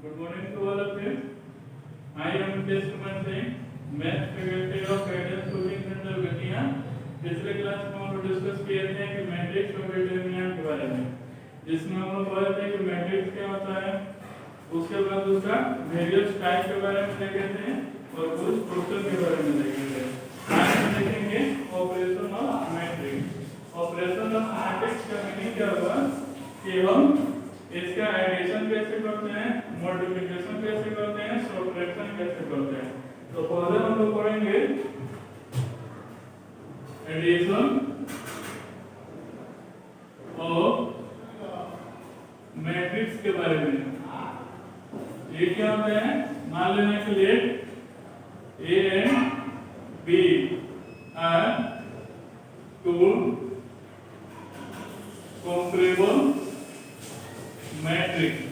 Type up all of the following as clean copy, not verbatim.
Good morning to all of you. I am Mitesh Kumar Singh, Math Faculty of Guidance Coaching Center Gatiya. पिछले class में हम लोग discuss किए थे कि मैट्रिक्स और डिटरमिनेंट के बारे में, जिसमें हम लोग पढ़े थे कि मैट्रिक्स क्या होता है, उसके बाद उसका वेरियस टाइप के बारे में देखे थे और कुछ प्रोसेस के बारे में देखे थे। आज हम देखेंगे operation of matrix. Operation of matrix का मीनिंग क्या होगा कि हम इसका एडिशन कैसे करते हैं, मल्टीप्लिकेशन कैसे करते हैं, सब्ट्रैक्शन कैसे करते हैं। तो पहले हम लोग पढ़ेंगे एडिशन ऑफ मैट्रिक्स के बारे में। ये क्या होता है, मान लेना कि let A and B are two comparable matrix,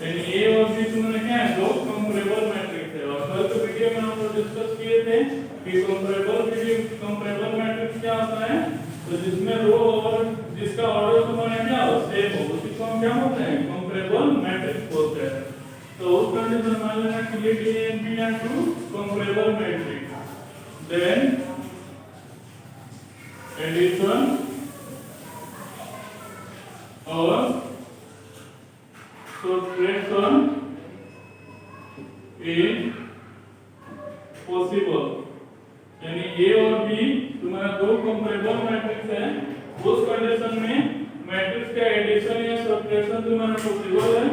यानी ए और बी तुमने क्या है, दो कंपैरेबल मैट्रिक्स है। और कल के वीडियो में हम लोग डिस्कस किए थे कि कंपैरेबल मैट्रिक्स क्या होता है, तो जिसमें रो और जिसका ऑर्डर तुम्हारा क्या हो, सेम हो, उसी को हम क्या बोलते हैं, कंपैरेबल मैट्रिक्स बोलते हैं। तो उस कंडीशन मान लेना कि ये A and B are two comparable matrix, then addition और subtraction is possible, यानी ए और बी तुम्हारा दो कंपैरेबल मैट्रिक्स है, उस कंडीशन में मैट्रिक्स का एडिशन या सब्ट्रैक्शन तुम्हारा पॉसिबल है।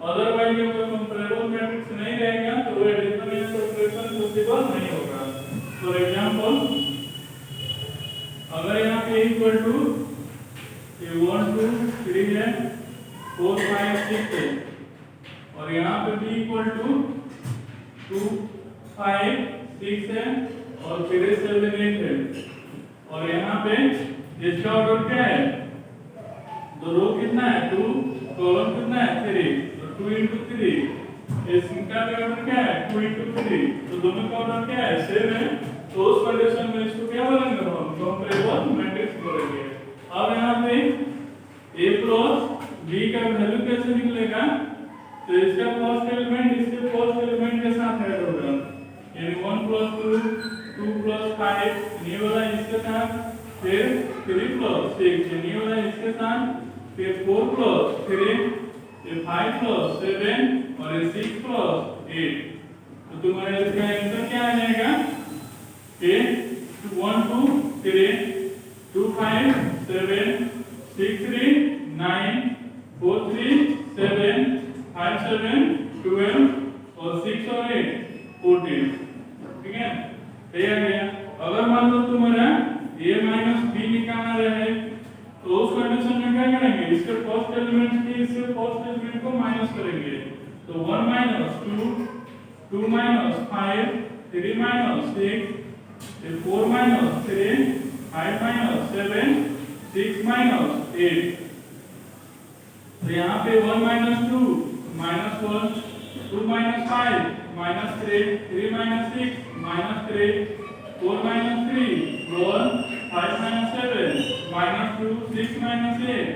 अदरवाइज अगर कंपैरेबल मैट्रिक्स नहीं रहेगा तो एडिशन या सब्ट्रैक्शन पॉसिबल नहीं होगा। फॉर एग्जांपल, अगर यहाँ पे इक्वल टू 1 2 3 है, 4 5 6 है, और यहाँ पे b इक्वल टू 2 5 6 है और फिर 7 8 है, और यहाँ पे इसका ऑर्डर क्या है, तो रो कितना है 2, कॉलम कितना है 3, तो 2 into 3, इसका ऑर्डर क्या है 2 into 3, तो दोनों का ऑर्डर क्या है सेम है। तो उस कंडीशन में इसको क्या बोलेंगे, हम कंपैरेबल मैट्रिक्स बोलेंगे। अब यहाँ पे a प्लस b का वैल्यू कैसे निकलेगा, तो इसका फर्स्ट एलिमेंट इसके फर्स्ट एलिमेंट के साथ ऐड होगा, यानी 1 plus 2 2 plus 5, ये वाला इसके साथ, फिर 3 plus 6, ये वाला इसके साथ, फिर 4 plus 3, ये 5 plus 7 और ये 6 plus 8। तो तुम्हारा इसका आंसर क्या आ जाएगा कि 1 2 3 2 5 7 6 3 9 4 3 7 5 7 12 और 6 और 8 14, ठीक है, ये आ गया। अगर मान लो तुम्हारा a माइनस b निकालना रहे तो उस कंडीशन में क्या करेंगे, इसके फर्स्ट एलिमेंट की इसके फर्स्ट एलिमेंट को माइनस करेंगे, तो 1 minus 2 2 minus 5 3 minus 6 4 minus 3 5 minus 7 6 minus 8। तो यहाँ पे 1 minus 2 minus 1 2 minus 5 minus 3 3 minus 6 minus 3 4 minus 3 1 5 minus 7 minus 2 6 minus 8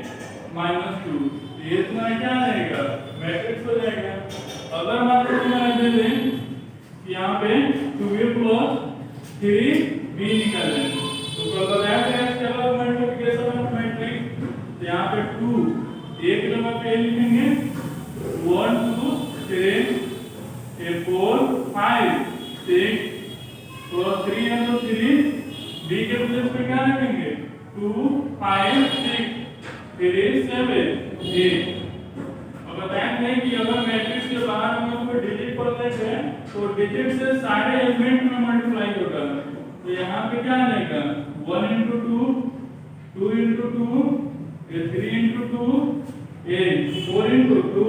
minus 2। ये तुम्हारा क्या आ जाएगा, मैट्रिक्स हो जाएगा। अगर मान लो तुम्हारा दे दें कि यहाँ पे 2a प्लस 3b निकालें, तो क्या बताया गया स्केलर मल्टीप्लिकेशन ऑफ मैट्रिक्स, यहाँ पे 2 एक नंबर पे लिखेंगे 1 2 3 4 5 6 प्लस 3 है तो 3, b के प्लेस पे क्या रखेंगे 2 5 6 फिर 7 8। अब बताएंगे कि अगर मैट्रिक्स के बाहर हम लोग को डिजिट पढ़ लेते हैं तो डिजिट से सारे एलिमेंट में मल्टीप्लाई होगा, तो यहाँ पे क्या आ जाएगा 1 into 2 2 into 2 3 into 2 8 4 into 2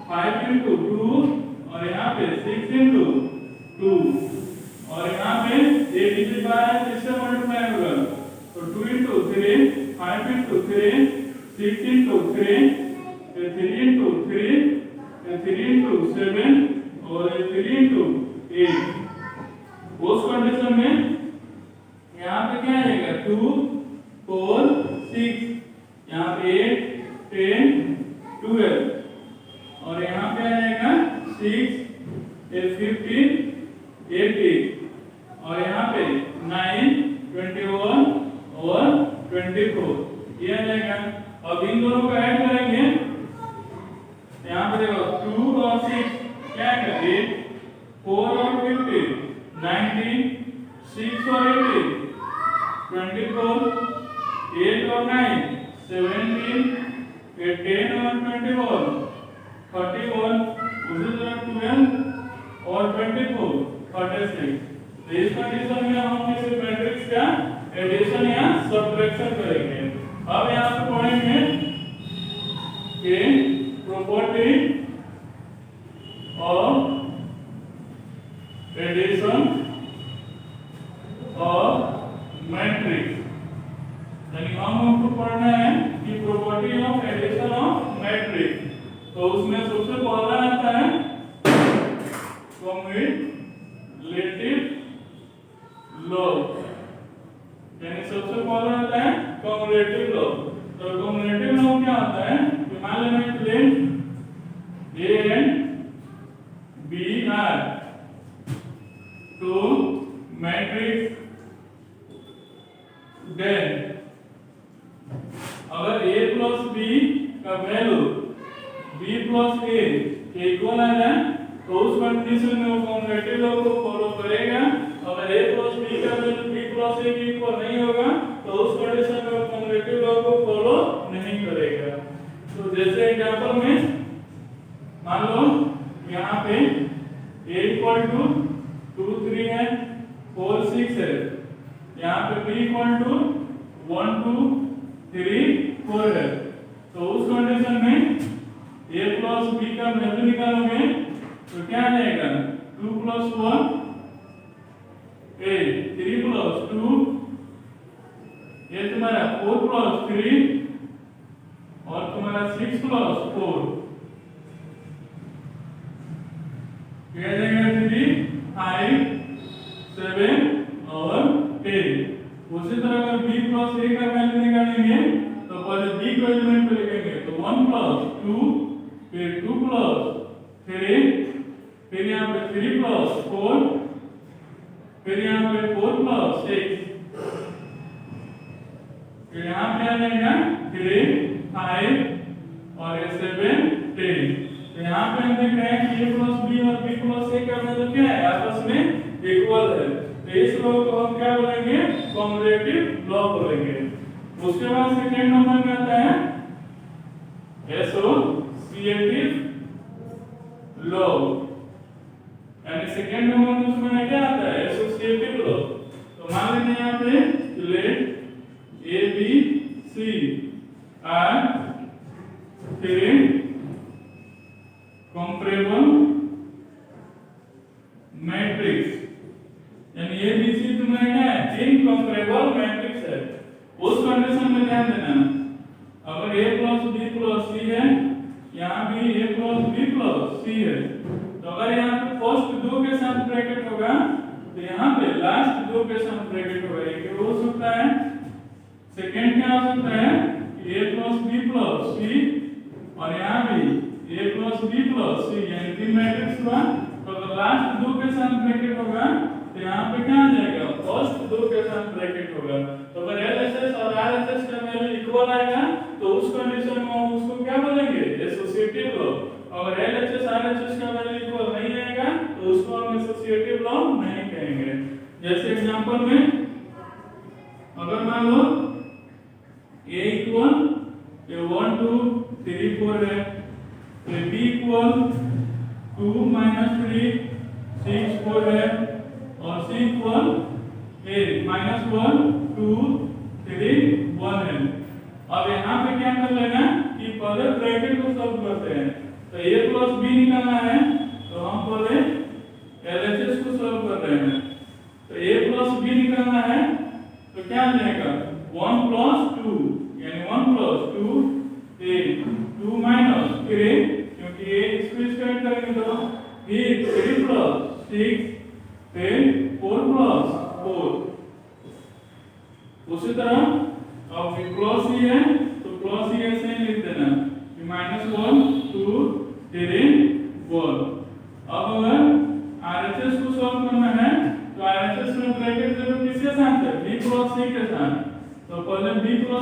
5 into 2 और यहाँ पे 6 into 2, और यहाँ पे ये डिजिट बाहर है तो इससे मल्टीप्लाई होगा, तो 2 into 3 5 into 3 6 into 3 3 into 3 3 into 7 और 3 into 8। उस कंडीशन में यहाँ पे क्या आएगा 2 4 6, यहाँ पे 8 10 12 और यहाँ पे आ जाएगा 6 15 18 और यहाँ पे 9 21 और 24 ये आ जाएगा। अब इन दोनों को ऐड करेंगे, यहाँ पे देखो 2 और 6 क्या है 8 4 और 15 19 6 और 18 24 8 और 9 17 10 और 21 31 उसी तरह 12 और 24 36। तो इस कंडीशन में हम इस मैट्रिक्स का एडिशन या सब्ट्रैक्शन करेंगे। अब यहाँ पे पढ़ेंगे कि property of addition of matrix, यानी हमको पढ़ना है कि property of addition of matrix. तो उसमें सबसे पहला आता है कम्युलेटिव लॉ, यानी सबसे पहला आता है कम्युलेटिव लॉ। तो कम्युलेटिव लॉ क्या होता है कि मान लेना plain A and B are two matrix, then अगर A प्लस B का वैल्यू B प्लस A के इक्वल आ जाए तो उस कंडीशन में वो कम्युलेटिव लॉ को फॉलो करेगा। अगर A प्लस B का वैल्यू B प्लस A के इक्वल नहीं होगा तो उस कंडीशन में वो कम्युलेटिव लॉ को फॉलो नहीं करेगा। तो जैसे एग्जांपल में मान लो यहाँ पे A इक्वल टू 2 3 है 4 6 है, यहाँ पे B इक्वल टू 1 2 3 4 है। तो उस कंडीशन में A प्लस B का वैल्यू निकालोगे तो क्या आ जाएगा 2 प्लस 1 8 3 प्लस 2 ये तुम्हारा 4 प्लस 3 और तुम्हारा 6 प्लस 4 क्या जाएगा 3 5 7 और 10। उसी तरह अगर b प्लस a का वैल्यू निकालेंगे तो पहले b को एलिमेंट पे लिखेंगे तो 1 प्लस 2 फिर 2 प्लस 3 फिर यहाँ पे 3 प्लस 4 फिर यहाँ पे 4 प्लस 6 फिर यहाँ पे आ जाएगा 3 5 और ये 7 10। तो यहाँ पे हम देख रहे हैं कि a प्लस b और b प्लस a का वैल्यू क्या है आपस में इक्वल है। तो इस लॉ को हम क्या बोलेंगे कम्युलेटिव लॉ बोलेंगे। उसके बाद सेकंड नंबर में आता है एसोसिएटिव लॉ, यानी सेकंड नंबर में उसमें क्या आता है एसोसिएटिव लॉ। तो मान लेते हैं यहाँ पे let A B C are three comparable matrix, यानी ए बी सी तुम्हारा क्या है तीन कंपैरेबल मैट्रिक्स है। उस कंडीशन में ध्यान देना अगर a plus b plus c है यहाँ भी a plus b plus c है तो अगर यहाँ पे फर्स्ट दो के साथ ब्रैकेट होगा तो यहाँ पे लास्ट दो के साथ ब्रैकेट होगा। ये हो सकता है सेकंड क्या हो सकता है कि a plus b plus c और यहाँ भी a plus b plus c, यानी तीन मैट्रिक्स हुआ तो अगर लास्ट दो के साथ ब्रैकेट होगा तो यहाँ पे क्या आ जाएगा फर्स्ट दो के साथ ब्रैकेट होगा। तो अगर LHS और RHS का वैल्यू इक्वल आएगा तो उस कंडीशन में हम उसको क्या बोलेंगे एसोसिएटिव लॉ। अगर LHS RHS का वैल्यू इक्वल नहीं आएगा तो उसको हम एसोसिएटिव लॉ नहीं कहेंगे। जैसे एग्जांपल में अगर मान लो A इक्वल 1 2 3 4 है तो B इक्वल 2 3 6 4 है और C इक्वल A -1 2 3 1 है। अब यहाँ पे क्या कर लेना कि पहले ब्रैकेट को सॉल्व करते हैं। तो a प्लस b निकालना है तो हम पहले LHS को सॉल्व कर रहे हैं। तो a प्लस b निकालना है तो क्या आ जाएगा 1 प्लस 2 यानी 1 प्लस 2 a 2 माइनस 3 क्योंकि a इसको स्क्वायर करेंगे तो फिर 3 प्लस 6 फिर 4 प्लस 4। उसी तरह अब प्लस ही है तो प्लस ही ऐसे ही लिख देना कि -1 2 3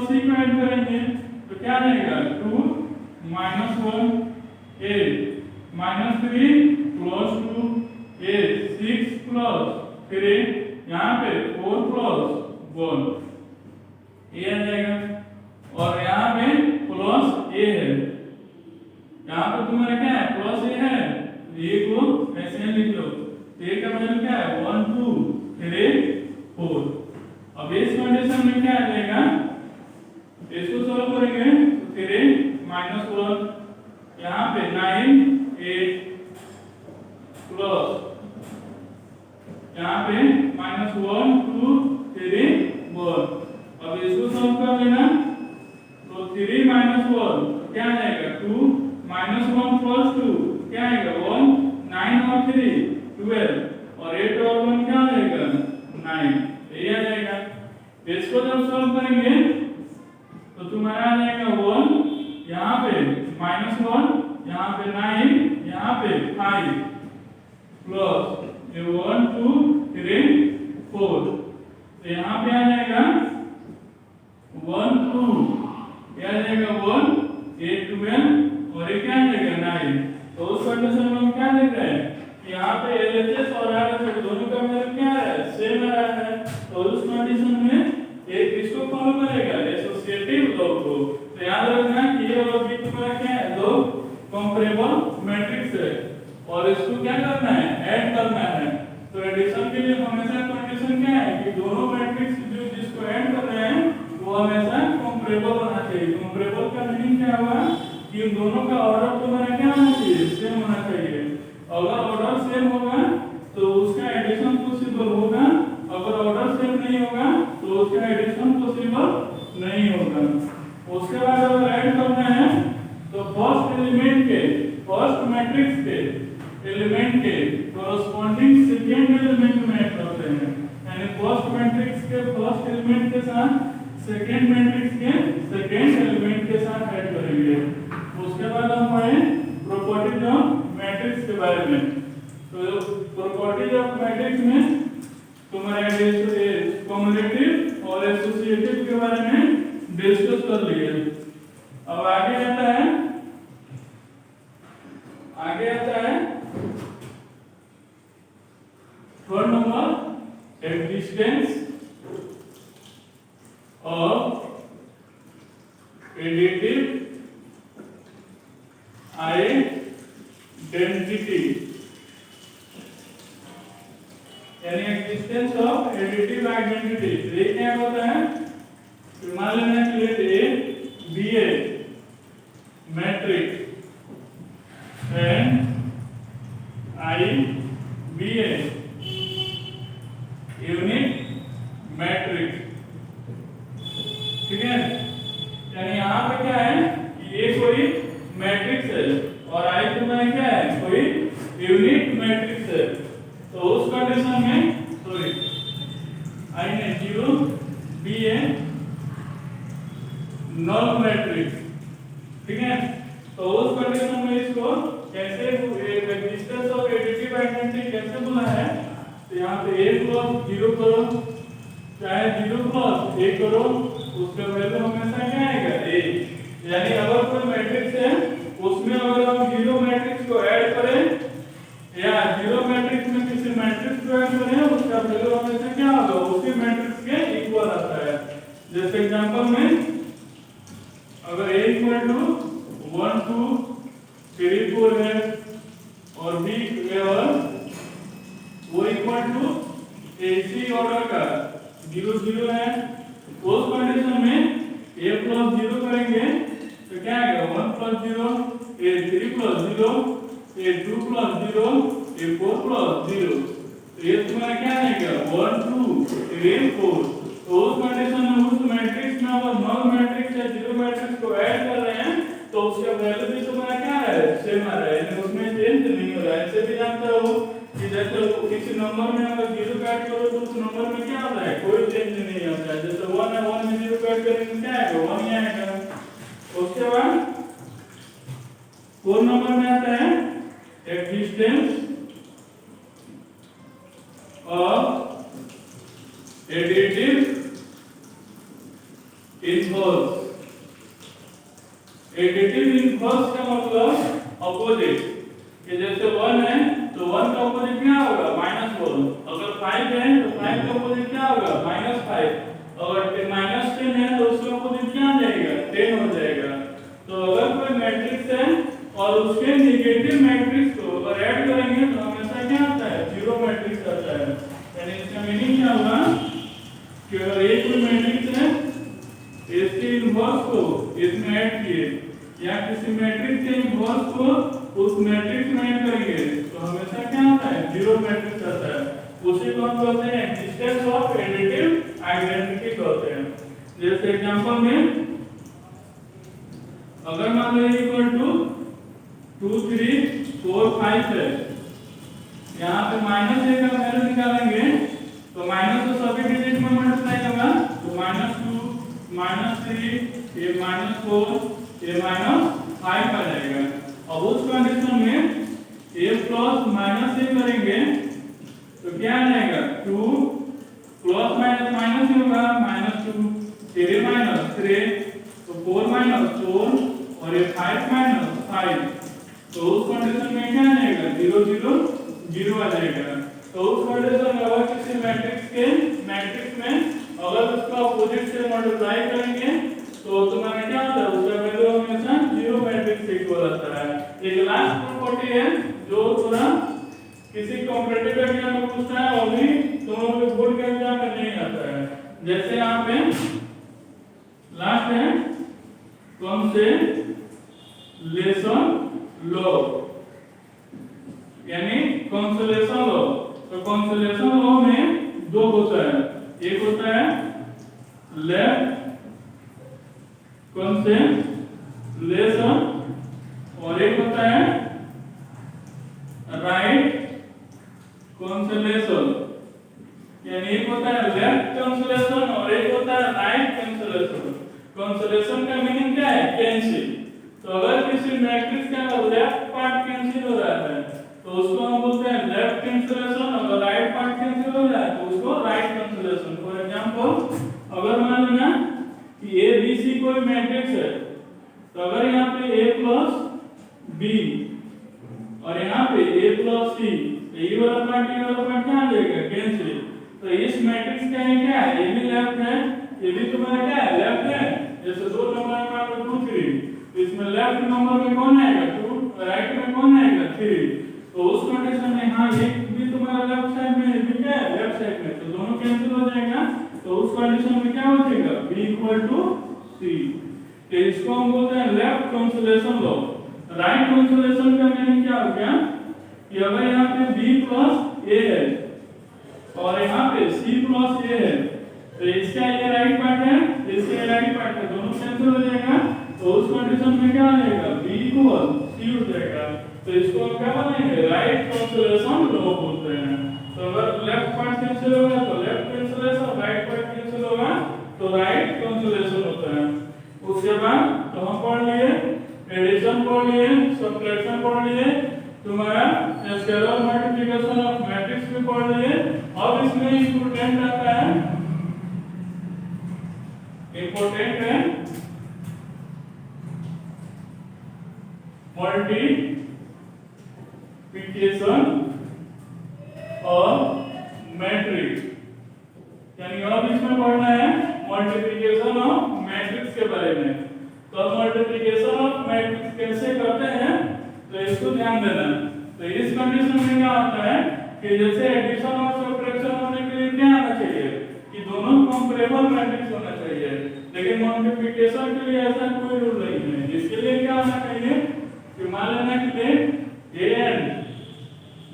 और सी को ऐड करेंगे तो क्या आ जाएगा 2 माइनस 1 8 माइनस 3 प्लस 2 8 6 प्लस फिर यहाँ पे 4 प्लस 1 ये आ जाएगा और यहाँ पे प्लस ए है, यहाँ पे तुम्हारा क्या है प्लस ए है, ए को ऐसे लिख लो, ए का वैल्यू क्या है 1 2 3 4। अब इस कंडीशन में क्या आ जाएगा, इसको सॉल्व करेंगे तो 3 माइनस 1 यहाँ पे 9 8 प्लस यहाँ पे माइनस 1 2 3 1। अब इसको सॉल्व कर लेना तो 3 माइनस 1 क्या आ जाएगा 2 माइनस 1 प्लस 2 क्या आएगा 1 9 और 3 12 और 8 और 1 क्या आ जाएगा 9 ये आ जाएगा। इसको जब सॉल्व करेंगे तो तुम्हारा आ जाएगा 1 यहाँ पे माइनस 1 यहाँ पे 9 यहाँ पे 5 प्लस ये 1 2 3 4 तो यहाँ पे आ जाएगा 1 2 ये आ जाएगा 1 8 12 और ये क्या आ जाएगा 9। तो उस कंडीशन में हम क्या देख रहे हैं कि यहाँ पे एलएचएस और आरएचएस दोनों का वैल्यू क्या है सेम आ रहा है। तो उस कंडीशन में एक किसको फॉलो करेगा एसोसिएटिव लॉ को। तो याद रखना कि ये और बी तुम्हारा क्या है दो कंपैरेबल मैट्रिक्स है और इसको क्या करना है ऐड करना है। तो एडिशन के लिए हमेशा कंडीशन क्या है कि दोनों मैट्रिक्स जो जिसको ऐड कर रहे हैं वो हमेशा कंपैरेबल होना चाहिए। कंपैरेबल का मीनिंग क्या हुआ कि इन दोनों का ऑर्डर तुम्हारा क्या होना चाहिए सेम होना चाहिए। अगर ऑर्डर सेम होगा तो उसका एडिशन पॉसिबल होगा, अगर ऑर्डर सेम नहीं होगा तो उसका एडिशन पॉसिबल नहीं होगा। उसके बाद अगर ऐड करना है तो फर्स्ट एलिमेंट के फर्स्ट मैट्रिक्स के एलिमेंट के कॉरस्पॉन्डिंग सेकेंड एलिमेंट में ऐड करते हैं, यानी फर्स्ट मैट्रिक्स के फर्स्ट एलिमेंट के साथ सेकेंड मैट्रिक्स के सेकेंड एलिमेंट के साथ ऐड करेंगे। उसके बाद हम पढ़े प्रॉपर्टीज ऑफ मैट्रिक्स के बारे में। तो प्रॉपर्टीज ऑफ मैट्रिक्स में तुम्हारे कम्युलेटिव और एसोसिएटिव के बारे में डिस्कस कर लिए। अब आगे आता है third number existence of additive identity, यानी एक्जिस्टेंस ऑफ एडिटिव आइडेंटिटी। ये क्या होता है मान लेना कि A be a matrix and I be a unit matrix, ठीक है। यानी यहाँ पे क्या है कि ये कोई मैट्रिक्स है और आई तुम्हारा क्या है कोई यूनिट मैट्रिक्स है। तो उस कंडीशन में सॉरी आई ने 0 बी ए नॉन मैट्रिक्स, ठीक है। तो उस कंडीशन में इसको कैसे एक्जिस्टेंस ऑफ एडिटिव आइडेंटिटी कैसे बोला है तो यहाँ पे a प्लस 0 करो चाहे 0 प्लस a करो उसका वैल्यू हमेशा क्या आएगा a। यानी अगर कोई मैट्रिक्स है उसमें अगर हम 0 मैट्रिक्स को ऐड करें या 0 मैट्रिक्स में किसी मैट्रिक्स को ऐड करें उसका वैल्यू हमेशा क्या होगा उसी मैट्रिक्स के इक्वल आता है। जैसे एग्जांपल में अगर a इक्वल टू 1 2 3 4 है और b लेवल वो इक्वल टू ac ऑर्डर का 0 0 है, उस कंडीशन में a प्लस 0 करेंगे तो क्या आएगा 1 plus 0 a 3 plus 0 a 2 plus 0 a 4 plus 0। तो ये तुम्हारा क्या आएगा 1 2 3 4। तो उस कंडीशन में उस मैट्रिक्स में अगर नॉन मैट्रिक्स या जीरो मैट्रिक्स को ऐड कर रहे हैं तो उसका वैल्यू भी तुम्हारा क्या है सेम आ रहा है, यानी उसमें चेंज नहीं हो रहा है। ऐसे भी जानते हो कि जैसे किसी नंबर में अगर 0 ऐड करो तो उस नंबर में क्या आता है कोई चेंज नहीं आता है। जैसे 1 है 1 में 0 ऐड करेंगे क्या आएगा 1 ही आएगा। उसके बाद 4 नंबर में आता है existence of additive inverse, opposite, कि जैसे 1 है तो 1 का अपोजिट क्या होगा -1, अगर 5 है तो 5 का अपोजिट क्या होगा -5, अगर -10 है तो उसका अपोजिट क्या आ जाएगा 10 हो जाएगा। तो अगर कोई मैट्रिक्स है और उसके नेगेटिव मैट्रिक्स को अगर ऐड करेंगे तो हमेशा क्या आता है 0 मैट्रिक्स आता है। यानी इसका मीनिंग क्या होगा कि अगर एक कोई मैट्रिक्स है इसके इनवर्स को इसमें ऐड किए या किसी मैट्रिक्स के इनवर्स को उस मैट्रिक्स में ऐड करेंगे तो हमेशा क्या आता है 0 मैट्रिक्स आता है। उसी को हम कहते हैं एक्जिस्टेंस ऑफ एडिटिव आइडेंटिटी कहते हैं। जैसे एग्जांपल में अगर मान लो इक्वल टू 2 3 4 5 है, यहाँ पे -a का वैल्यू निकालेंगे तो माइनस तो सभी डिजिट में मल्टीप्लाई होगा तो -2 -3 ये -4 ये -5 आ जाएगा। अब उस कंडीशन में a प्लस माइनस a करेंगे तो क्या आ जाएगा 2 प्लस माइनस माइनस ही होगा -2 3 -3 तो 4 -4 और ये 5 -5 तो उस कंडीशन में क्या आ जाएगा 0 0 0 आ जाएगा। तो उस कंडीशन में अगर किसी मैट्रिक्स में अगर उसका अपोजिट से मल्टीप्लाई करेंगे तो तुम्हारा क्या होता है उसका वैल्यू हमेशा 0 मैट्रिक्स से इक्वल आता है। एक लास्ट प्रॉपर्टी है जो थोड़ा किसी कॉम्पिटिटिव एग्जाम में पूछता है और भी तुम लोगों के बोर्ड के एग्जाम में नहीं आता है। जैसे यहाँ पे लास्ट है कंसोलेशन लॉ यानी कंसोलेशन लॉ। तो कंसोलेशन लॉ में दो होता है, एक होता है लेफ्ट कंसोलेशन और एक होता है राइट कंसोलेशन। यानी एक होता है लेफ्ट कंसोलेशन और एक होता है राइट कंसोलेशन। कंसोलेशन का मीनिंग क्या है कैंसिल। तो अगर किसी मैट्रिक्स का लेफ्ट पार्ट कैंसिल हो रहा है तो उसको हम बोलते हैं लेफ्ट कैंसिलेशन, अगर राइट पार्ट कैंसिल हो रहा है तो उसको राइट कैंसिलेशन। फॉर एग्जांपल अगर मान लेना कि a b c कोई मैट्रिक्स है तो अगर यहाँ पे a प्लस b और यहाँ पे a प्लस c ये वाला पार्ट क्या आ जाएगा कैंसिल। तो इस मैट्रिक्स का ये क्या है ये भी लेफ्ट है ये भी तुम्हारा क्या है लेफ्ट है। जैसे दो नंबर मान लो 2 3 इसमें लेफ्ट नंबर में कौन आएगा 2 राइट में कौन आएगा 3। तो उस कंडीशन में हाँ ये भी तुम्हारा लेफ्ट साइड में ये भी क्या है लेफ्ट साइड में तो दोनों कैंसिल हो जाएगा। तो उस कंडीशन में क्या हो जाएगा b इक्वल टू c। तो इसको हम बोलते हैं left consolation law. Right consolation का मीनिंग क्या हो गया कि अगर यहाँ पे b प्लस a है और यहाँ पे c प्लस a है तो इसका ये राइट पार्ट है इसका राइट पार्ट है दोनों कैंसिल हो जाएगा। तो उस कंडीशन में क्या आ जाएगा b इक्वल c हो जाएगा। तो इसको हम क्या बोलेंगे राइट कंसोलेशन लॉ बोलते हैं। तो अगर लेफ्ट पार्ट कैंसिल होगा तो left cancellation right part cancel होगा तो राइट कैंसिलेशन होता है। उसके बाद तो हम पढ़ लिए एडिशन पढ़ लिए सब्ट्रैक्शन पढ़ लिए तुम्हारा स्केलर मल्टीप्लिकेशन ऑफ मैट्रिक्स भी पढ़ लिए। अब इसमें इंपॉर्टेंट आता है इंपॉर्टेंट है मल्टीप्लिकेशन और मैट्रिक्स। यानी अब इसमें पढ़ना है मल्टीप्लिकेशन ऑफ मैट्रिक्स के बारे में। तो मल्टीप्लिकेशन ऑफ मैट्रिक्स कैसे करते हैं तो इसको ध्यान देना। तो इस कंडीशन में क्या होता है कि जैसे एडिशन और सब्ट्रैक्शन होने के लिए क्या आना चाहिए कि दोनों कंपैरेबल मैट्रिक्स होना चाहिए। लेकिन मल्टीप्लिकेशन के लिए ऐसा कोई रूल नहीं है। इसके लिए क्या होना चाहिए कि मान लेना कि a and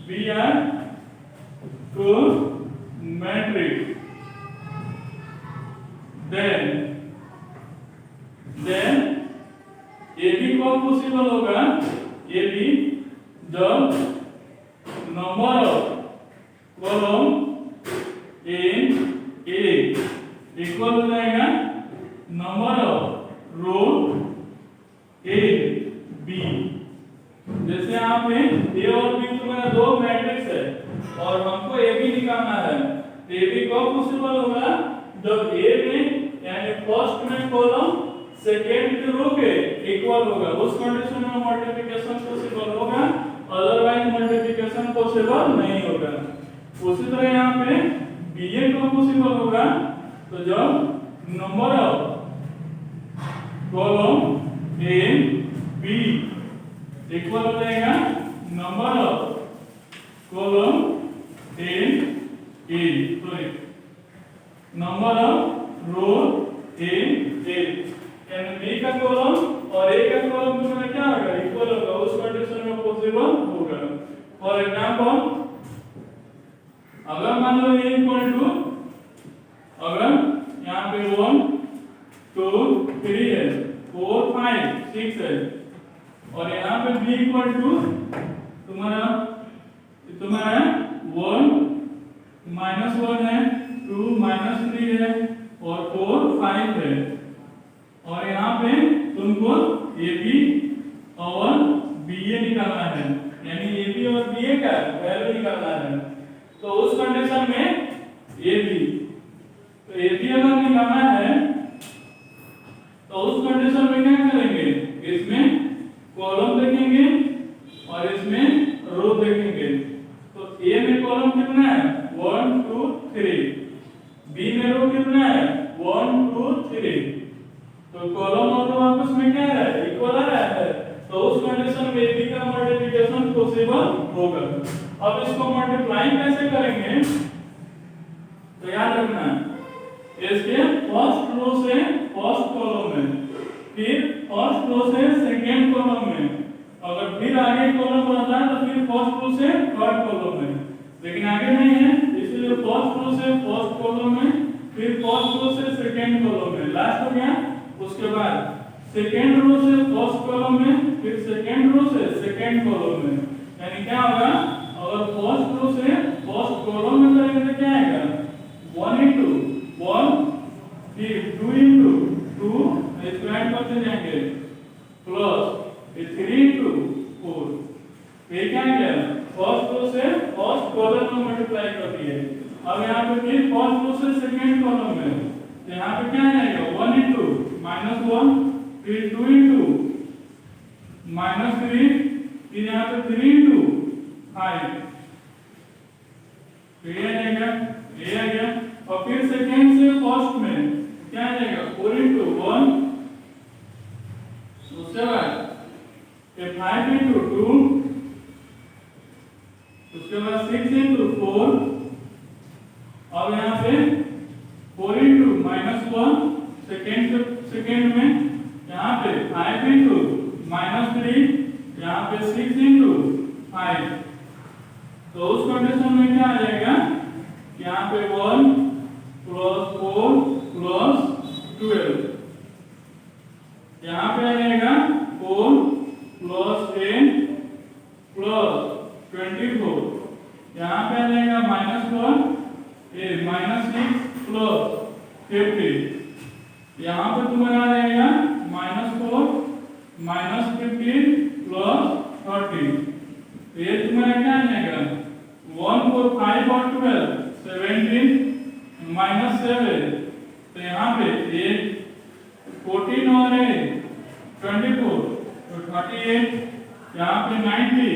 b are two matrix then a b कब पॉसिबल होगा a b जब number of column in a equal हो जाएगा number of row a b। जैसे यहाँ पे a और b तुम्हारा दो मैट्रिक्स है और हमको a b निकालना है तो a b कब पॉसिबल होगा जब a में यानी फर्स्ट में कॉलम सेकेंड के रो के इक्वल होगा उस कंडीशन में मल्टीप्लिकेशन पॉसिबल पॉसिबल नहीं होगा। उसी तरह यहाँ पे bn कब पॉसिबल होगा, तो जब number of column A B equal हो जाएगा number of column A sorry number of row A यानी बी का कॉलम और ए का कॉलम दोनों क्या होगा, इक्वल होगा, उस कंडीशन में पॉसिबल होगा। फॉर एग्जांपल अगर मान लो ए इक्वल टू, अगर यहाँ पे 1 2 3 है, 4 5 6 है, और यहाँ पे b इक्वल टू तुम्हारा 1 -1 है, 2 -3 है और 4 5 है, और यहाँ पे तुमको AB और BA निकालना है, यानी AB और BA का वैल्यू निकालना है। तो उस कंडीशन में AB, तो AB अगर निकालना है तो उस कंडीशन में क्या करेंगे, इसमें कॉलम देखेंगे और इसमें रो देखेंगे। तो A में कॉलम कितना है 1 2 3, B में रो कितना है 1 2 3, तो कॉलम और रो आपस में क्या है, इक्वल आ रहा है। तो उस कंडीशन में AB का मल्टीप्लिकेशन पॉसिबल होगा। अब इसको मल्टीप्लाई कैसे करेंगे, तो याद रखना इसके फर्स्ट रो से फर्स्ट कॉलम में, फिर फर्स्ट रो से सेकंड कॉलम में, अगर फिर आगे कॉलम रहता है तो फिर फर्स्ट रो से थर्ड कॉलम में, लेकिन आगे नहीं है इसलिए फर्स्ट रो से फर्स्ट कॉलम में, फिर फर्स्ट रो से सेकंड कॉलम में, लास्ट हो गया। उसके बाद सेकंड रो से फर्स्ट कॉलम में, फिर सेकंड रो से सेकंड कॉलम में, यानी क्या होगा, अगर फर्स्ट रो से फर्स्ट कॉलम में करेंगे तो क्या आएगा 1 into 1, फिर 2 into 2 स्क्वायर करते जाएंगे, प्लस 3 into 4, ये क्या गया फर्स्ट रो से फर्स्ट कॉलम में मल्टीप्लाई कर दिए। अब यहाँ पे फिर फर्स्ट रो से सेकंड कॉलम में, तो यहाँ पे क्या आएगा 1 into -1, फिर 2 into -3, फिर यहाँ पे 3 into 5, फिर ये आ गया, और फिर सेकंड से फर्स्ट में क्या आ जाएगा 4 into 1, उसके बाद 5 into 2, उसके बाद 6 into 4, अब यहाँ पे 4 into -1 सेकंड में, यहाँ पे 5 into -3, यहाँ पे 6 into 5, तो उस कंडीशन में क्या आ जाएगा, यहाँ पे 1 + 4 + 12, यहाँ पे आ जाएगा 4 + 10 + 24, यहाँ पे आ जाएगा -6 + 50, यहाँ पे तुम्हारा आ जाएगा -4 -15 + 30, ये तुम्हारा क्या आ जाएगा 1 4 5 और 12 17 -7, तो यहाँ पे 14 और 24 तो 38, यहाँ पे 90,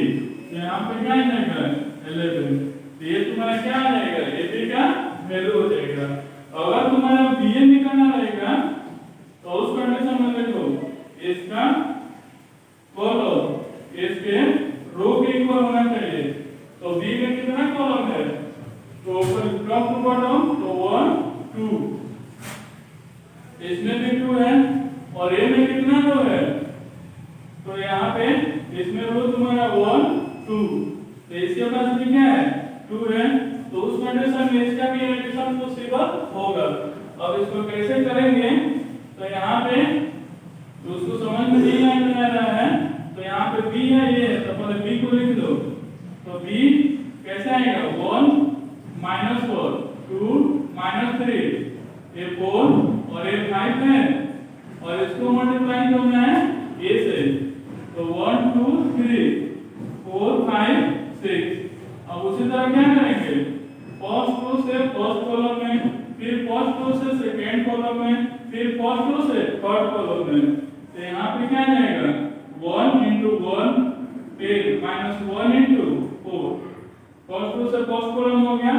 यहाँ पे क्या आ जाएगा 11, तो ये तुम्हारा क्या आ जाएगा AB का वैल्यू हो जाएगा। अगर तुम्हारा BA निकालना रहेगा तो उस कंडीशन में देखो इसका कॉलम इसके रो के इक्वल होना चाहिए, तो B में कितना कॉलम है, तो टॉप टू बॉटम तो 1 2, इसमें भी 2 है, और A में कितना रो है, तो यहाँ पे इसमें रो तुम्हारा 1 2, तो इसके पास भी क्या है 2 है, तो उस कंडीशन में इसका भी एडिशन पॉसिबल होगा। अब इसको कैसे करेंगे, तो यहाँ पे तो उसको समझ में नहीं आ रहा है, तो यहाँ पे B है ये, तो पहले B को लिख दो, तो B कैसे आएगा 1 -4 2 -3, ये 4 और ये 5 है, और इसको मल्टीप्लाई करना है A से, तो 1 2 3 4 5 6। अब उसी तरह क्या करेंगे फर्स्ट रो से फर्स्ट कॉलम में, फिर फर्स्ट रो से सेकंड कॉलम में, फिर फर्स्ट रो से थर्ड कॉलम में, तो यहाँ पे क्या आ जाएगा 1 into 1, फिर -1 into 4, फर्स्ट रो से फर्स्ट कॉलम हो गया,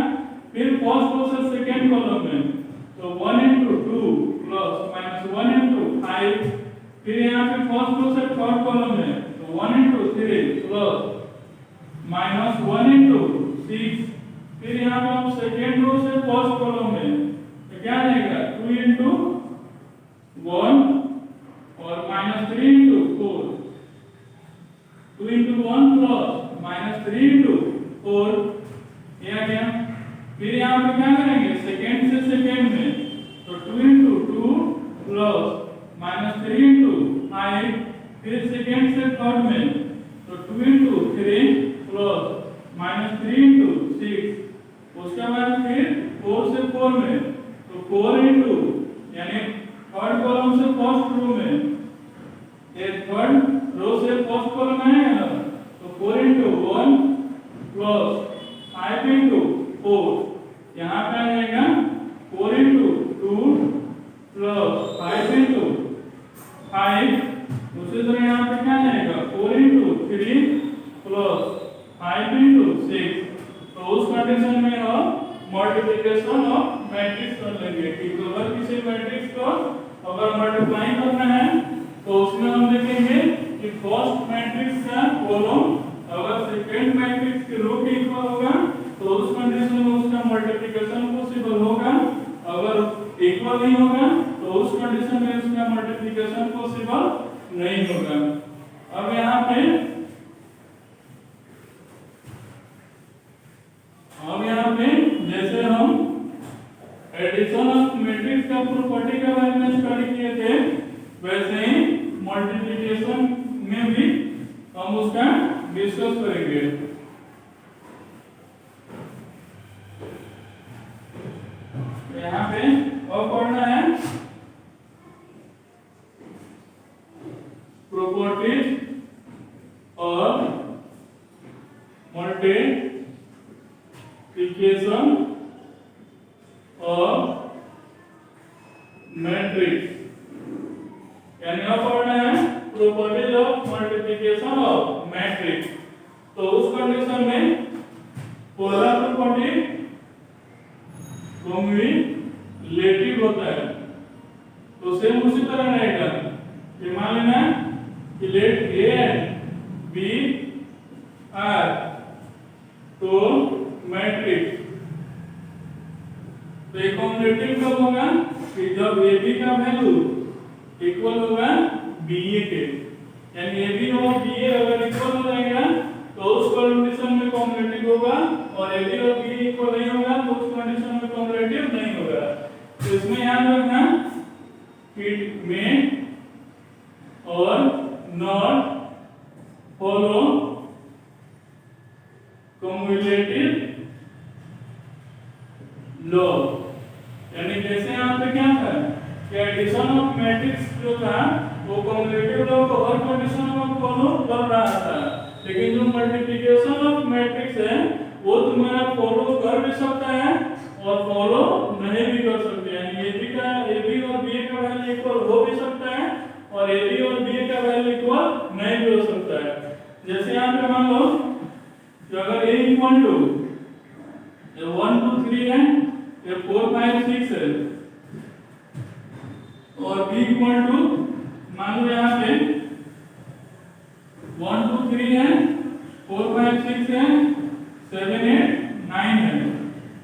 फिर फर्स्ट रो से सेकंड कॉलम में तो 1 into 2 प्लस माइनस 1 into 5, फिर यहाँ पे फर्स्ट रो से थर्ड कॉलम में तो 1 into 3 प्लस माइनस 1 into 6, फिर यहाँ पे हम सेकंड रो से फर्स्ट कॉलम में तो क्या आएगा 2 into 1 और minus 3 into 4, 2 into 1 plus minus 3 into 4 ये आ गया। फिर यहाँ पे क्या करेंगे सेकंड से सेकंड में तो 2 into 2 प्लस माइनस 3 into 5, फिर सेकंड से थर्ड में तो 2 into 3 प्लस माइनस 3 into 6, उसके बाद फिर 4 से 4 में तो 4 into यानी थर्ड कॉलम से फर्स्ट रो में ये थर्ड रो से फर्स्ट कॉलम आएगा ना तो 4 into 1 प्लस 5 into 4, यहाँ पे आ जाएगा 4 into 2 प्लस 5 into 5, उसी तरह यहाँ पे क्या आएगा 4 into 3 प्लस 5 into 6। तो उस कंडीशन में हम मल्टीप्लिकेशन ऑफ मैट्रिक्स कर लेंगे कि अगर किसी मैट्रिक्स को अगर मल्टीप्लाई करना है तो उसमें हम देखेंगे कि फर्स्ट मैट्रिक्स का कॉलम अगर सेकंड मैट्रिक्स के रो के इक्वल होगा तो उस कंडीशन में उसका मल्टीप्लिकेशन पॉसिबल होगा, अगर इक्वल नहीं होगा तो उस कंडीशन में उसका मल्टीप्लिकेशन पॉसिबल नहीं होगा। अब यहाँ पे जैसे हम एडिशन ऑफ मैट्रिक्स का प्रॉपर्टी के बारे में स्टडी किए थे वैसे ही मल्टीप्लिकेशन में भी हम उसका डिस्कस करेंगे। यहाँ पे और पढ़ना है properties of multiplication of matrix, यानी अब पढ़ना है properties of multiplication of matrix. तो उस कंडीशन में पहला प्रॉपर्टी कम्युलेटिव होता है तो सेम उसी तरह रहेगा कि मान लेना कि let A and B are two matrix, तो एक कम्युलेटिव कब होगा कि जब ए बी का वैल्यू इक्वल होगा बी ए के, यानी ए बी और बी ए अगर इक्वल हो जाएगा तो उस कंडीशन में कम्युलेटिव होगा, और ए बी और बी इक्वल नहीं होगा तो उस कंडीशन में कम्युलेटिव नहीं होगा। तो इसमें याद रखना इट में और नॉट फॉलो कम्युलेटिव लॉ, यानी जैसे यहाँ पे क्या था कि एडिशन ऑफ मैट्रिक्स जो था वो कम्युलेटिव लॉ को हर कंडीशन में फॉलो कर रहा था, लेकिन जो मल्टीप्लिकेशन ऑफ मैट्रिक्स है वो तुम्हारा फॉलो कर भी सकता है और फॉलो नहीं भी कर सकते, यानी ए बी और बी का वैल्यू इक्वल हो भी सकता है और ए बी और बी का वैल्यू इक्वल नहीं भी हो सकता है। जैसे यहाँ पे मान लो कि अगर a इक्वल टू 1 2 3 है, ये 4 5 6 है, और b इक्वल टू मान लो यहाँ पे 1 2 3 है, 4 5 6 है, 7 8 9 है,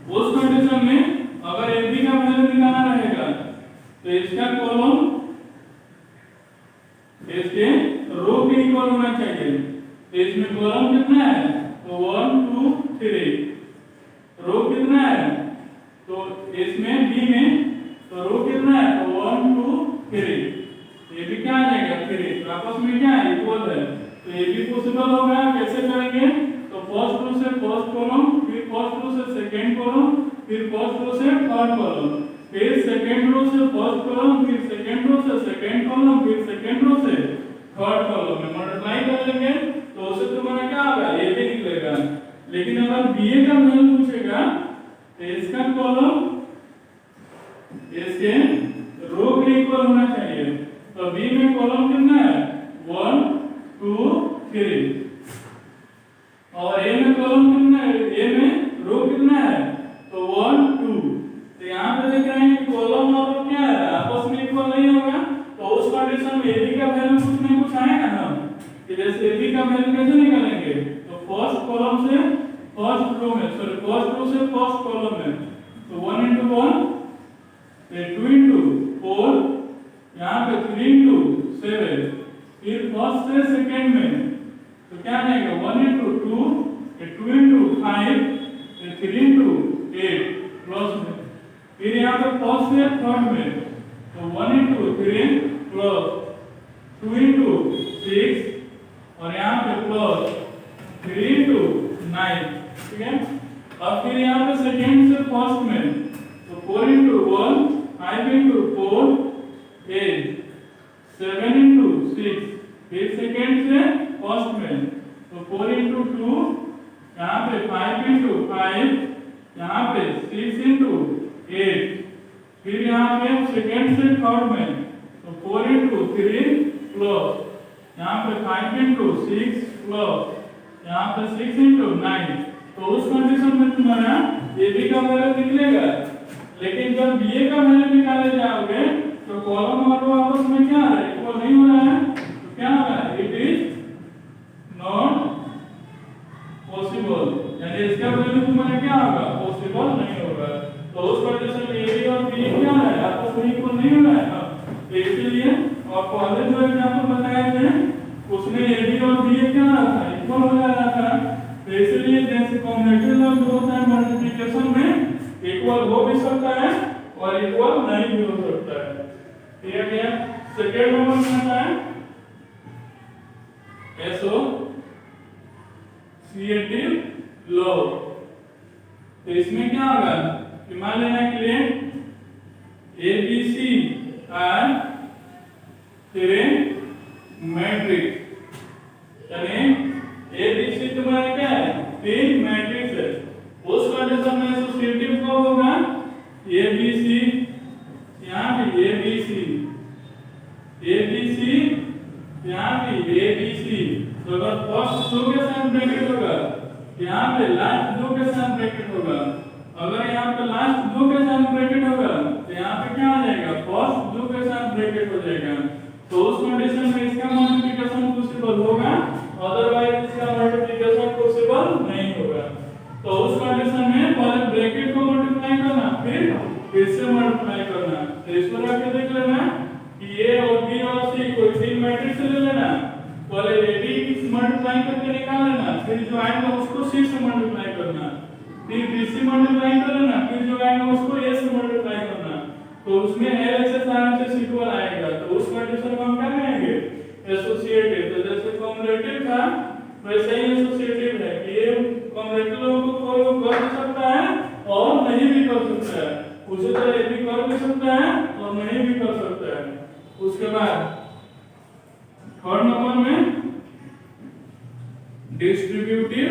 उस कंडीशन में अगर ए बी का वैल्यू निकालना रहेगा तो इसका कॉलम इसके रो के इक्वल होना चाहिए। तो इसमें कॉलम कितना है तो 1 2 3, रो कितना है तो इसमें बी में तो रो कितना है तो 1 2 3, ये भी क्या आ जाएगा 3, तो आपस में क्या है इक्वल है, तो ये भी पॉसिबल होगा। कैसे करेंगे तो फर्स्ट रो से फर्स्ट कॉलम, फिर फर्स्ट रो से सेकंड कॉलम, फिर फर्स्ट रो से थर्ड कॉलम, फिर सेकंड रो से फर्स्ट कॉलम, फिर सेकंड रो से सेकंड कॉलम, फिर सेकंड रो से थर्ड कॉलम में मल्टीप्लाई कर लेंगे तो उससे तुम्हारा क्या होगा ए बी निकलेगा। लेकिन अगर बी ए का वैल्यू पूछेगा तो इसका कॉलम इसके रो के इक्वल होना चाहिए, तो बी में कॉलम कितना है 1 2 3, और ए में कॉलम कितना है, ए में रो कितना है, तो 1 2। तो यहाँ पे देख रहे हैं कि कॉलम और रो क्या है, आपस में इक्वल नहीं होगा। तो उस कंडीशन में ए बी का वैल्यू कुछ नहीं कुछ आएगा ना, कि जैसे ए बी का वैल्यू कैसे निकालेंगे, तो फर्स्ट कॉलम से फर्स्ट रो में, सॉरी फर्स्ट रो से फर्स्ट कॉलम में, तो 1 into 1, फिर 2 into 4, यहाँ पे 3 into 7, फिर फर्स्ट से सेकंड में तो क्या आएगा 1 into 2, 2 into 5, 3 into 8 प्लस में, फिर यहाँ पे फर्स्ट से थर्ड में तो 1 into 3 प्लस 2 into 6 और यहाँ पे प्लस 3 into 9, ठीक है। अब फिर यहाँ पे सेकंड से फर्स्ट में तो 4 into 1, 5 into 4, 8, 7 into 6, फिर सेकंड से फर्स्ट में तो 4 into 2, यहाँ पे 5 into 5, यहाँ पे 6 into 8, फिर यहाँ पे सेकंड से थर्ड में तो 4 into 3 प्लस यहाँ पे 5 into 6 प्लस यहाँ पे 6 into 9। तो उस कंडीशन में तुम्हारा ए बी का वैल्यू निकलेगा, लेकिन जब ए का वैल्यू निकाले जाओगे तो कॉलम और रो आपस में क्या है, इक्वल नहीं हो रहा है, तो क्या होगा, इट इज नॉट पॉसिबल, यानी इसका वैल्यू तुम्हारा क्या होगा, पॉसिबल नहीं होगा। तो उस कंडीशन में ए बी और बी क्या है, आपस में इक्वल नहीं हो रहा है ना, तो इसलिए और पहले जो एग्जांपल बताए थे उसमें ए बी और बी क्या रहा था, इक्वल हो जा रहा था। तो इसलिए जैसे कॉम्बिनेटिव लॉ जो होता है मल्टीप्लिकेशन में इक्वल हो भी सकता है और इक्वल नहीं भी हो सकता है, ठीक है क्या। सेकंड नंबर में आता है एसोसिएटिव लॉ। तो इसमें क्या होगा कि मान लेना के लिए A B C are matrix, यानी ए बी सी तुम्हारा क्या है, तीन मैट्रिक्स है। उस कंडीशन में एसोसिएटिव कब होगा, ए बी सी, यहाँ भी ए बी सी, ए बी सी, यहाँ भी ए बी सी। तो अगर फर्स्ट दो के साथ ब्रैकेट होगा, यहाँ पे लास्ट दो के साथ ब्रैकेट होगा, अगर यहाँ पे लास्ट दो के साथ ब्रैकेट होगा तो यहाँ पे क्या आ जाएगा, फर्स्ट दो के साथ ब्रैकेट हो जाएगा। तो उस कंडीशन में इसका मल्टीप्लिकेशन पॉसिबल होगा, अदरवाइज इसका मल्टीप्लिकेशन पॉसिबल नहीं होगा। तो उस कंडीशन में पहले ब्रैकेट को मल्टीप्लाई करना, फिर से मल्टीप्लाई करना। तो इसको रख के देख लेना कि ए और बी और सी कोई तीन मैट्रिक्स ले लेना, पहले ए बी से मल्टीप्लाई करके निकाल लेना, फिर जो आएगा उसको सी से मल्टीप्लाई करना, फिर बी से मल्टीप्लाई कर लेना, फिर जो आएगा उसको ए से मल्टीप्लाई करना। तो उसमें एलएचएस आरएचएस इक्वल आएगा। तो उस कंडीशन को हम क्या कहेंगे, एसोसिएटिव। तो जैसे कॉम्बिनेटिव था वैसे ही एसोसिएटिव है कि ये कॉम्बिनेटिव को कोई कर भी सकता है और नहीं भी कर सकता है, उसी तरह ये भी कर भी सकता है और नहीं भी कर सकता है। उसके बाद थर्ड नंबर में डिस्ट्रीब्यूटिव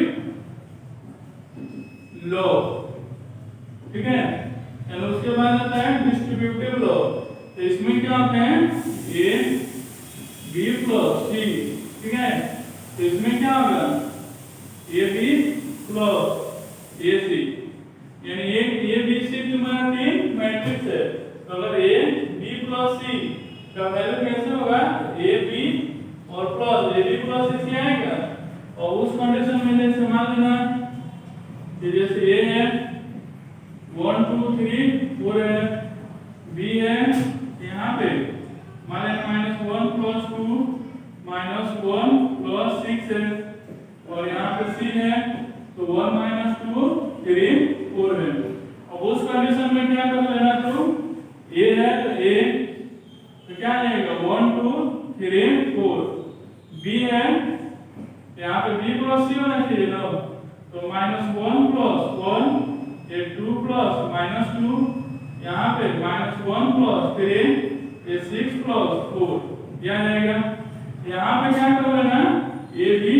लॉ, ठीक है। और उसके बाद आता है डिस्ट्रीब्यूटिव लॉ। तो इसमें क्या होता है, ए बी प्लस सी, ठीक है। तो इसमें क्या होगा, ए बी प्लस ए सी, यानी ए बी सी तुम्हारा तीन मैट्रिक्स है। तो अगर ए बी प्लस सी का वैल्यू कैसे होगा, ए बी और प्लस ए बी प्लस सी आएगा। और उस कंडीशन में जैसे मान लेना कि जैसे ए है 1 2 3 4 है, बी है यहाँ पे मान लेना -1 + 2 -1 + 6 है, और यहाँ पे सी है तो 1 - 2 3 4 है। अब उस कंडीशन में क्या कर लेना, तो ए है तो ए तो क्या आएगा 1 2 3 4, बी है यहाँ पे बी प्लस सी होना चाहिए ना, तो -1 + 1 ये 2 + -2, यहाँ पे -1 + 3 ये 6 + 4 क्या आएगा। यहाँ पे क्या कर लेना, ए बी,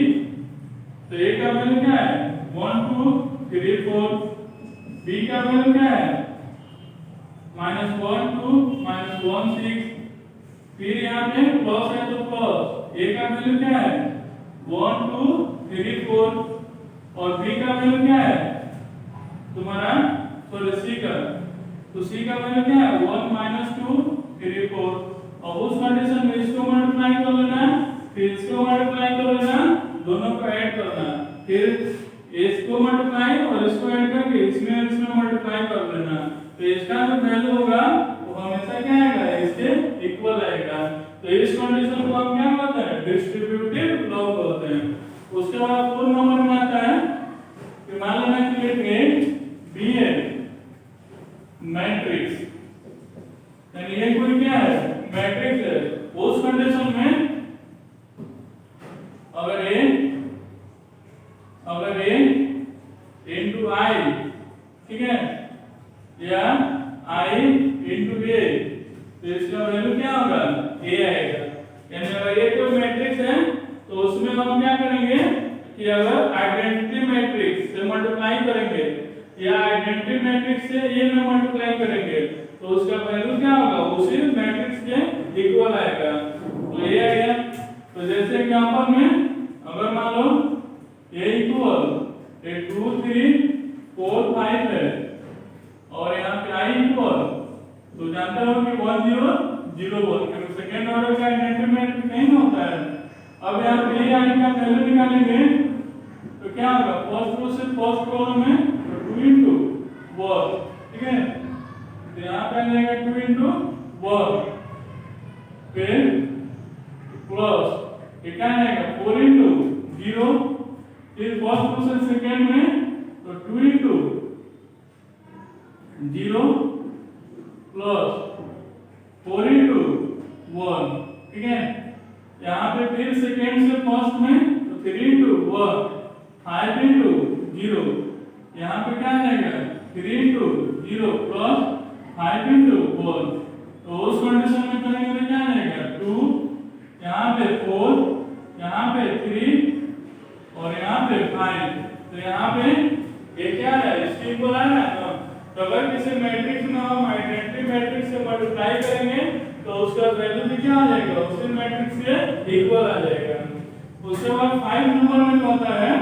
तो ए का वैल्यू क्या है 1 2 3 4, बी का वैल्यू क्या है -1 2 -1 6, फिर यहाँ पे प्लस है तो प्लस, ए का वैल्यू क्या है 1 2 3 4, और बी का वैल्यू क्या है तुम्हारा, सॉरी सी का, तो सी का वैल्यू क्या है 1 - 2 3 4। अब उस कंडीशन में इसको मल्टीप्लाई कर लेना, फिर इसको मल्टीप्लाई कर लेना, दोनों को ऐड करना, फिर इसको मल्टीप्लाई और इसको ऐड करके इसमें और इसमें मल्टीप्लाई कर लेना। तो इसका जो वैल्यू होगा वो हमेशा क्या आएगा, इसके इक्वल आएगा। तो इस कंडीशन को हम क्या बोलते हैं, डिस्ट्रीब्यूटिव लॉ बोलते हैं। उसके बाद फोर नंबर में आता है कि मान लेना कि लिखेंगे बी है मैट्रिक्स, यानी ये कोई क्या है मैट्रिक्स है। उस कंडीशन में अगर a into I, ठीक है, या I into a, तो इसका वैल्यू क्या होगा a आएगा। यानी अगर ये कोई मैट्रिक्स है तो उसमें हम क्या करेंगे कि अगर आइडेंटिटी मैट्रिक्स से मल्टीप्लाई करेंगे या आइडेंटिटी मैट्रिक्स से a में मल्टीप्लाई करेंगे तो उसका वैल्यू क्या होगा, उसी मैट्रिक्स के इक्वल आएगा। तो ये आ गया। तो जैसे एग्जांपल में अगर मान लो a इक्वल 2 3 4 5 है और यहाँ पे I इक्वल, तो जानते हो कि 1 0 0 1, क्योंकि सेकंड ऑर्डर का आइडेंटिटी मैट्रिक्स नहीं होता है। अब यहाँ पे I का वैल्यू निकालेंगे तो क्या होगा, फर्स्ट रो से फर्स्ट कॉलम में 2 into 1, ठीक है, तो यहाँ पे आ जाएगा 2 into 1, फिर प्लस ये क्या आएगा 4 into 0, फिर फर्स्ट रो से सेकंड में तो 2 into 0 प्लस 4 into 1, ठीक है। यहाँ पे फिर सेकंड से फर्स्ट में तो 3 into 1 5 into 0, यहाँ पे क्या आ जाएगा 3 into 0 प्लस 5 into 1, तो उस कंडीशन में करेंगे तो क्या आ जाएगा 2, यहाँ पे 4, यहाँ पे 3 और यहाँ पे 5, तो यहाँ पे ये क्या है इसके इक्वल है ना। तो अगर किसी मैट्रिक्स में हम आइडेंटिटी मैट्रिक्स से मल्टीप्लाई करेंगे तो उसका वैल्यू भी क्या आ जाएगा, उसी मैट्रिक्स के इक्वल आ जाएगा। उसके बाद 5 नंबर में कहता है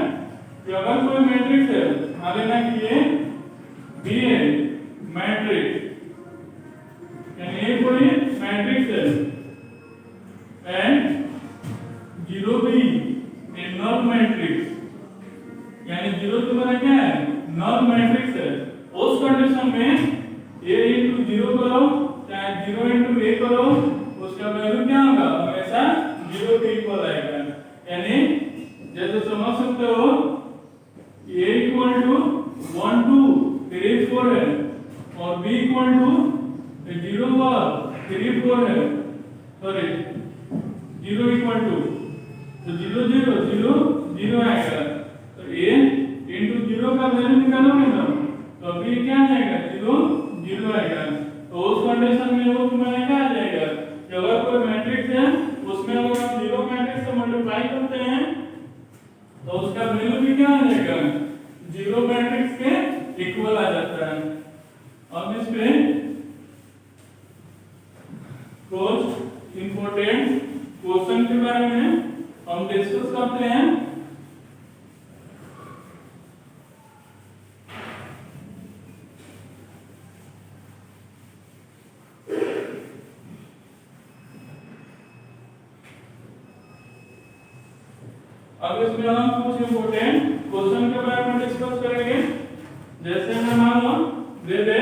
कि अगर कोई मैट्रिक्स है, मान लेना कि ये बी है मैट्रिक्स, यानी ये कोई मैट्रिक्स है and 0b A null matrix, यानी 0 तुम्हारा क्या है नल मैट्रिक्स है। उस कंडीशन में a into 0 करो चाहे 0 into a करो, उसका वैल्यू क्या होगा हमेशा 0 के इक्वल आएगा। यानी जैसे समझ सकते हो a equal to 1 2 3 4 है और b equal to 0 3 4 है, सॉरी 0 equal to तो 0 0 0 0 आएगा। तो a into 0 का वैल्यू निकालोगे ना तो b क्या आ जाएगा 0 0 आएगा। तो उस कंडीशन में वो तुम्हारा क्या आ जाएगा कि अगर कोई मैट्रिक्स है उसमें अगर हम 0 मैट्रिक्स से मल्टीप्लाई करते हैं तो उसका वैल्यू भी क्या आ जाएगा 0 मैट्रिक्स के इक्वल आ जाता है। अब इस पे कुछ इंपॉर्टेंट क्वेश्चन के बारे में हम डिस्कस करते हैं। अब इसमें हम कुछ इंपॉर्टेंट क्वेश्चन के बारे में डिस्कस करेंगे। जैसे मैं मान लो दे दे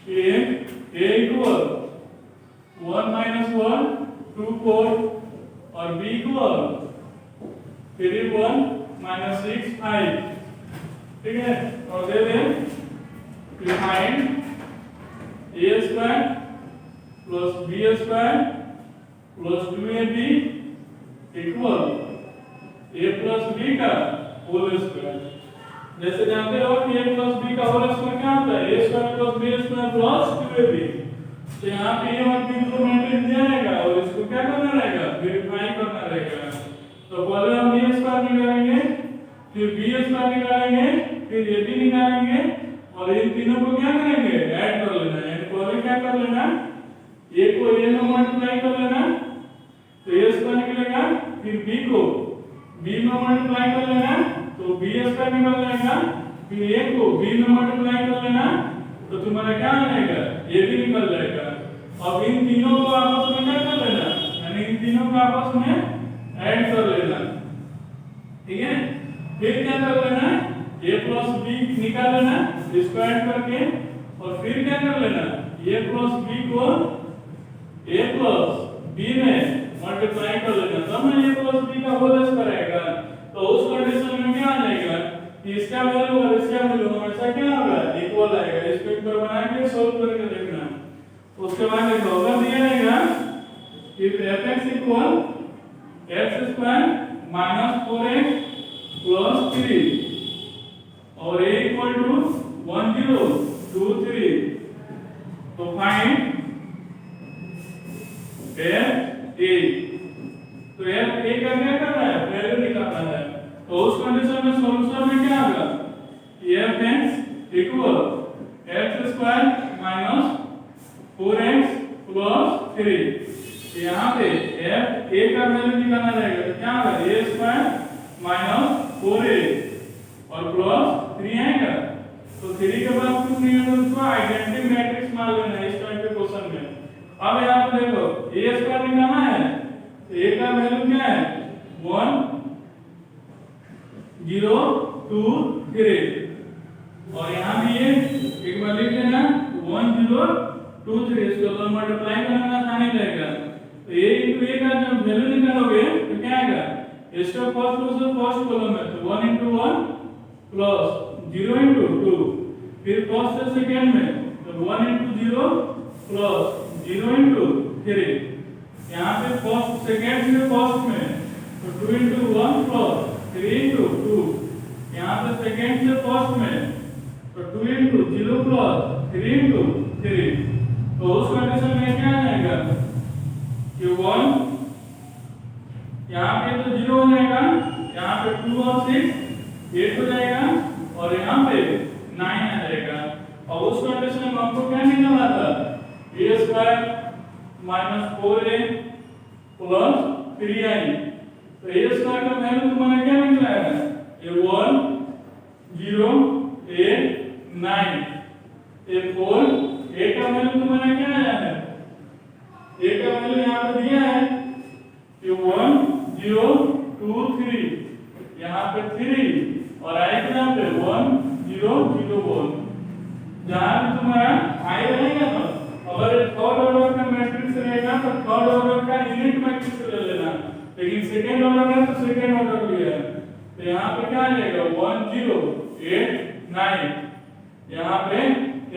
कि a इक्वल 1 - 1 2 4 और b इक्वल 3 1 - 6 5, ठीक है, और दे दे कि find a square plus b square plus 2ab equal a plus b का होल स्क्वायर। जैसे जानते हो कि a प्लस b का होल स्क्वायर क्या होता है a square plus b square plus 2ab। तो यहाँ पे a और b को मैट्रिक्स दिया रहेगा और इसको क्या करना रहेगा वेरीफाई करना रहेगा। तो पहले हम a स्क्वायर निकालेंगे, फिर b स्क्वायर निकालेंगे, फिर ab निकालेंगे और इन तीनों को क्या करेंगे ऐड कर लेना। यानी पहले क्या कर लेना a को a में मल्टीप्लाई कर लेना तो a स्क्वायर निकलेगा, फिर b को b में मल्टीप्लाई कर लेना तो तो बी स्क्वायर निकल जाएगा, फिर ए को बी में मल्टीप्लाई कर लेना तो तुम्हारा क्या आ जाएगा, ए भी निकल जाएगा। अब इन तीनों को आपस में क्या कर लेना, यानी इन तीनों को आपस में ऐड कर लेना, ठीक है। फिर क्या कर लेना, a प्लस बी निकाल लेना स्क्वायर करके, और फिर क्या कर लेना, a प्लस बी को a प्लस बी में मल्टीप्लाई कर लेना, तब ना a प्लस बी का होल स्क्वायर आएगा। तो उस कंडीशन में क्या आ जाएगा कि इसका वैल्यू और इसका वैल्यू हमेशा क्या होगा, इक्वल आएगा। इसको एक बार बना के सॉल्व करके देखना। उसके बाद देखो अगर दिया रहेगा कि fx equal x square minus 4x plus 3 और a इक्वल टू 1 0 2 3, तो फाइंड f a। तो f a का क्या करना है, वैल्यू निकालना है। तो उस कंडीशन में सॉल्यूशन में क्या होगा कि fx equal x square minus 4x plus 3। यहाँ पे f a का वैल्यू निकालना रहेगा तो क्या होगा, a स्क्वायर माइनस 4a और प्लस 3 आएगा। तो 3 के बाद कुछ नहीं है तो उसको आइडेंटिटी मैट्रिक्स मान लेना है इस टाइप के क्वेश्चन में। अब यहाँ पे देखो a स्क्वायर निकालना है तो a का वैल्यू क्या है 1 0 2 3, और यहाँ भी ये एक बार लिख लेना 1 0 2 3, इसको मल्टीप्लाई करने में आसानी रहेगा। तो a into a का जब वैल्यू निकालोगे तो क्या आएगा, इसका फर्स्ट रो से फर्स्ट कॉलम है तो 1 into 1 प्लस 0 into 2, फिर फर्स्ट से सेकंड में तो 1 into 0 प्लस 0 into 3, यहाँ पे फर्स्ट सेकंड से फर्स्ट में तो 2 into 1 प्लस 3 into 2, यहाँ पे सेकंड से फर्स्ट में तो 2 into 0 प्लस 3 into 3। तो उस कंडीशन में क्या आएगा कि 1 यहाँ पे तो 0 हो जाएगा, यहाँ पे 2 और 6 8 हो जाएगा, और यहाँ पे 9 आ जाएगा। और उस कंडीशन में हमको क्या निकालना था, a square minus 4a plus 3i। तो a स्क्वायर का वैल्यू तुम्हारा क्या निकला है, ये 1 0 8 9, ये 4, a का वैल्यू तुम्हारा क्या आया है, a का वैल्यू यहाँ पे दिया है कि 1 0 2 3, यहाँ पे 3 और i के यहाँ पे 1 0 0 1। जहाँ भी तुम्हारा i रहेगा ना, अगर थर्ड ऑर्डर का मैट्रिक्स रहेगा तो थर्ड ऑर्डर का यूनिट मैट्रिक्स ले लेना, लेकिन सेकंड ऑर्डर है तो सेकंड ऑर्डर लिया है। तो यहाँ पे क्या आ जाएगा 1 0 8 9, यहाँ पे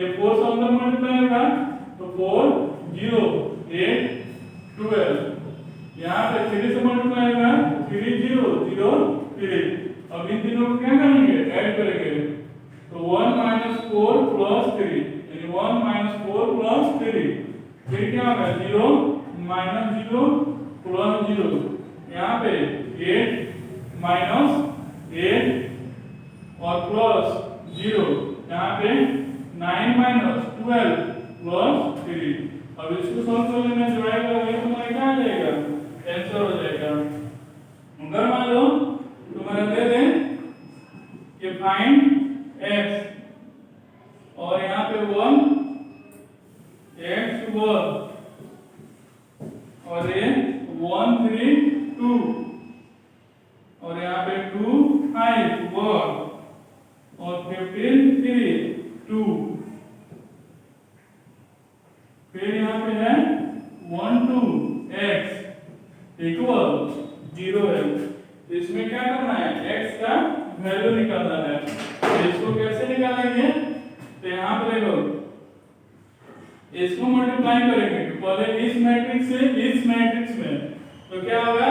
ये 4 से अंदर मल्टीप्लाई होगा तो 4 0 8 12, यहाँ पे 3 से मल्टीप्लाई होगा 3 0 0 3। अब इन तीनों को क्या करेंगे, ऐड करेंगे तो 1 - 4 + 3, यानी 1 - 4 + 3, फिर क्या होगा 0 - 0 + 0, यहाँ पे 8 - 8 और प्लस 0, यहाँ पे 9 - 12 + 3। अब इसको सॉल्व करने में डिवाइड करोगे तुम्हारा क्या आ जाएगा, आंसर हो जाएगा। अगर मान लो तुम्हारा दे दें कि फाइंड x और यहाँ पे 1 x 1 और ये 1 3 2 और यहाँ पे 2 5 1 और 15 3 2, फिर यहाँ पे है 1 2 x इक्वल 0 है। इसमें क्या करना है, x का वैल्यू निकालना है। तो इसको कैसे निकालेंगे, तो यहाँ पे देखो इसको मल्टीप्लाई करेंगे तो पहले इस मैट्रिक्स से इस मैट्रिक्स में, तो क्या होगा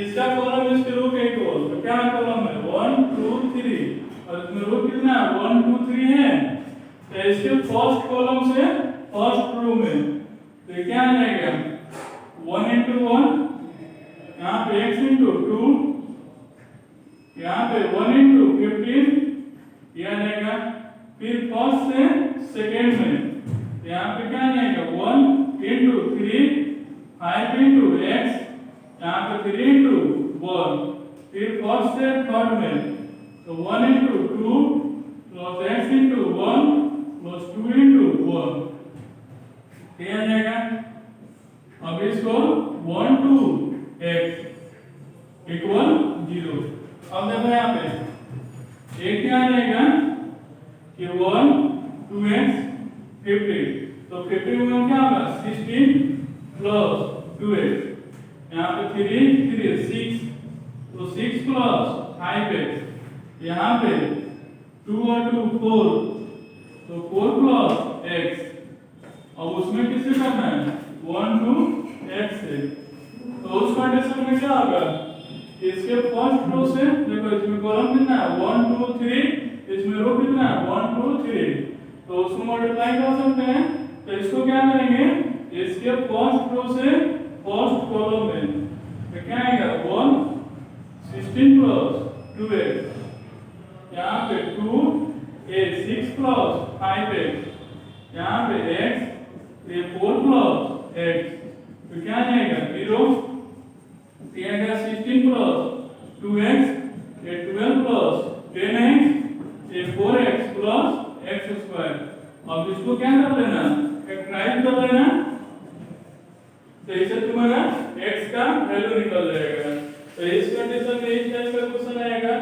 इसका कॉलम इसके रो के इक्वल, तो क्या कॉलम है 1 2 3 और इसमें रो कितना 1 2 3 है, तो इसके फर्स्ट कॉलम से फर्स्ट रो में तो क्या आ जाएगा 1 into 1, यहाँ पे x into 2, यहाँ पे 1 into 15 यह आ जाएगा। फिर फर्स्ट से सेकेंड में यहाँ पे क्या आ जाएगा 1 into 3 5 into x, यहाँ पे 3 into 1, फिर फर्स्ट से थर्ड में तो 1 into 2 plus x into 1 plus 2 into 1 क्या आ जाएगा? अब इसको 1 to x equal 0। अब देखो यहाँ पे एक क्या आ जाएगा कि 1 2x 50, तो 50 में क्या होगा 16 plus 2x, यहाँ पे 3 6, तो 6 plus 5x, यहाँ पे 2 और 2 4, तो 4 plus x। अब उसमें किससे करना है 1 to x से, तो उस कंडीशन में क्या होगा इसके फर्स्ट रो से देखो इसमें कॉलम कितना है 1 2 3, इसमें रो कितना है 1 2 3, तो उसको मल्टीप्लाई कर सकते हैं। तो इसको क्या करेंगे इसके फर्स्ट रो से फर्स्ट कॉलम में तो क्या आएगा 1 16 plus 2x, यहाँ पे 2 a 6 plus 5x, यहाँ पे x ये 4 plus x, तो क्या आएगा 0, ये आएगा 16 plus 2x, ये 12 plus 10x, ये 4x plus x square। अब इसको क्या कर लेना फैक्टराइज कर लेना, तो इससे तुम्हारा x का वैल्यू निकल जाएगा। तो इस कंडीशन में इस टाइप का क्वेश्चन आएगा।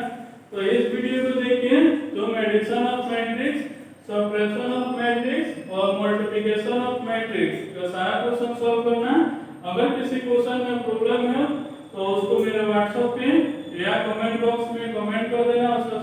तो इस वीडियो को देखिए जो addition of matrix, subtraction of matrix और मल्टीप्लिकेशन ऑफ मैट्रिक्स का सारा क्वेश्चन सॉल्व करना। अगर किसी क्वेश्चन में प्रॉब्लम है तो उसको मेरे व्हाट्सएप पे या कमेंट बॉक्स में कमेंट कर देना, उसका